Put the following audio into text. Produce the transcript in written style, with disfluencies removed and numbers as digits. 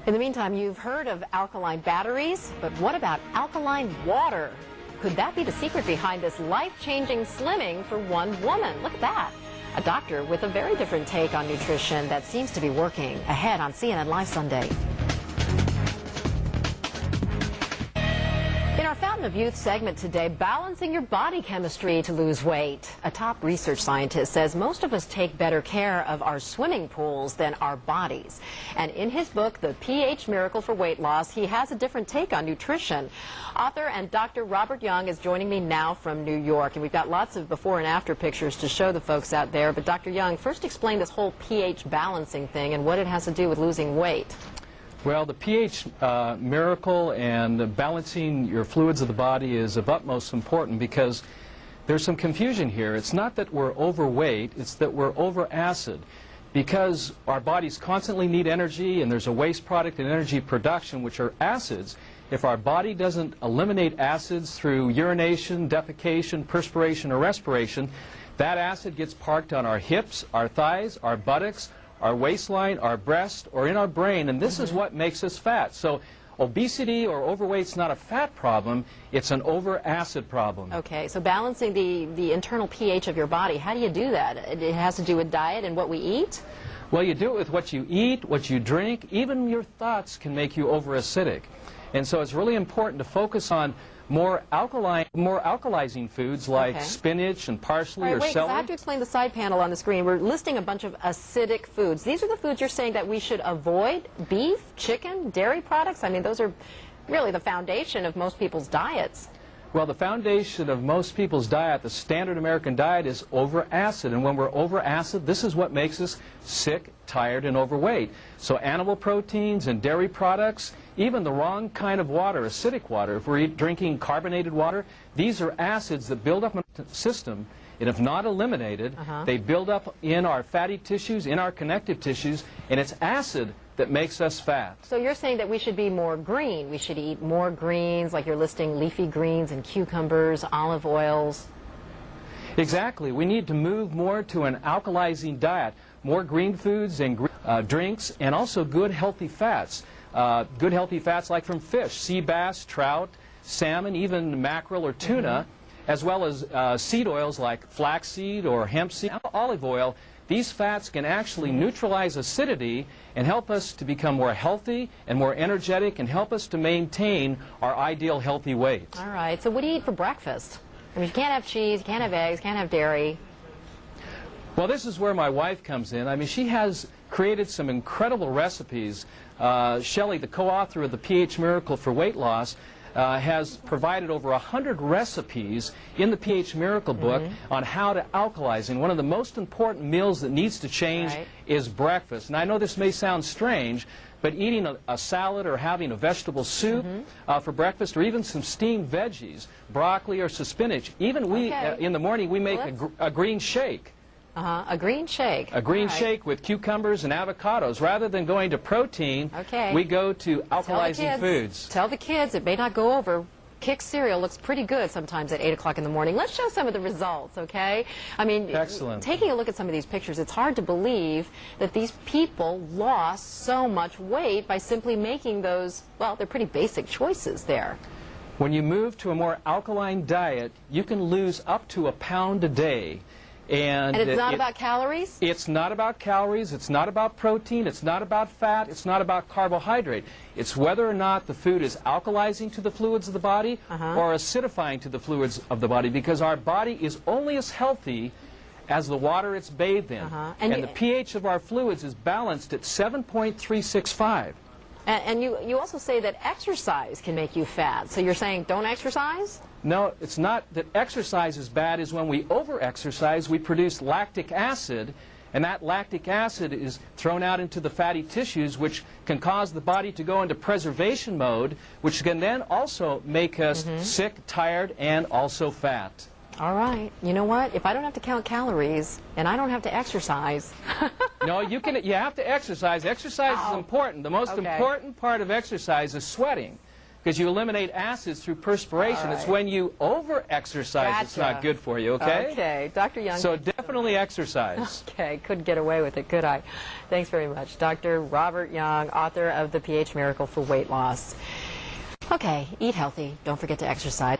In the meantime, you've heard of alkaline batteries, but what about alkaline water? Could that be the secret behind this life-changing slimming for one woman? Look at that. A doctor with a very different take on nutrition that seems to be working. Ahead on CNN Live Sunday. In our Fountain of Youth segment today, balancing your body chemistry to lose weight. A top research scientist says most of us take better care of our swimming pools than our bodies. And in his book, The pH Miracle for Weight Loss, he has a different take on nutrition. Author and Dr. Robert Young is joining me now from New York, and we've got lots of before and after pictures to show the folks out there. But Dr. Young, first explain this whole pH balancing thing and what it has to do with losing weight. Well, the pH miracle and balancing your fluids of the body is of utmost importance because there's some confusion here. It's not that we're overweight, it's that we're over acid. Because our bodies constantly need energy and there's a waste product in energy production, which are acids. If our body doesn't eliminate acids through urination, defecation, perspiration, or respiration, that acid gets parked on our hips, our thighs, our buttocks, our waistline, our breast, or in our brain, and this is what makes us fat. So obesity or overweight is not a fat problem, it's an over-acid problem. Okay, so balancing the internal pH of your body, how do you do that? It has to do with diet and what we eat? Well, you do it with what you eat, what you drink, even your thoughts can make you over-acidic. And so it's really important to focus on more alkalizing foods like spinach and parsley or celery. I have to explain the side panel on the screen. We're listing a bunch of acidic foods. These are the foods you're saying that we should avoid: beef, chicken, dairy products. I mean, those are really the foundation of most people's diets. Well, the foundation of most people's diet, the standard American diet, is over acid. And when we're over acid, this is what makes us sick, tired, and overweight. So animal proteins and dairy products, even the wrong kind of water, acidic water, if we're drinking carbonated water, these are acids that build up in the system. And if not eliminated, they build up in our fatty tissues, in our connective tissues, and it's acid that makes us fat. So you're saying that we should be more green. We should eat more greens, like you're listing leafy greens and cucumbers, olive oils. Exactly. We need to move more to an alkalizing diet, more green foods and drinks, and also good healthy fats. Good healthy fats like from fish, sea bass, trout, salmon, even mackerel or tuna, as well as seed oils like flaxseed or hemp seed, olive oil. These fats can actually neutralize acidity and help us to become more healthy and more energetic and help us to maintain our ideal healthy weight. All right. So what do you eat for breakfast? I mean, you can't have cheese, you can't have eggs, you can't have dairy. Well, this is where my wife comes in. I mean, she has created some incredible recipes. Shelley, the co-author of The pH Miracle for Weight Loss, has provided over 100 recipes in the pH Miracle book on how to alkalize. And one of the most important meals that needs to change is breakfast. And I know this may sound strange, but eating a salad or having a vegetable soup for breakfast, or even some steamed veggies, broccoli or some spinach. Even in the morning, we make a green shake. A green shake. A green shake with cucumbers and avocados. Rather than going to protein, we go to alkalizing foods. Tell the kids, it may not go over. Kix cereal looks pretty good sometimes at 8 o'clock in the morning. Let's show some of the results, okay? I mean, taking a look at some of these pictures, it's hard to believe that these people lost so much weight by simply making those, well, they're pretty basic choices there. When you move to a more alkaline diet, you can lose up to 1 pound a day. And it's not about calories? It's not about calories, it's not about protein, it's not about fat, it's not about carbohydrate. It's whether or not the food is alkalizing to the fluids of the body or acidifying to the fluids of the body, because our body is only as healthy as the water it's bathed in. And the pH of our fluids is balanced at 7.365. And you also say that exercise can make you fat. So you're saying don't exercise? No, it's not that exercise is bad. Is when we over-exercise, we produce lactic acid, and that lactic acid is thrown out into the fatty tissues, which can cause the body to go into preservation mode, which can then also make us sick, tired, and also fat. All right. You know what? If I don't have to count calories and I don't have to exercise. No, you have to exercise. Exercise is important. The most important part of exercise is sweating. because you eliminate acids through perspiration. All It's right. when you over-exercise it's Gotcha. not good for you, okay? Okay, Dr. Young. So definitely exercise. Okay, couldn't get away with it, could I? Thanks very much. Dr. Robert Young, author of The pH Miracle for Weight Loss. Okay, eat healthy. Don't forget to exercise.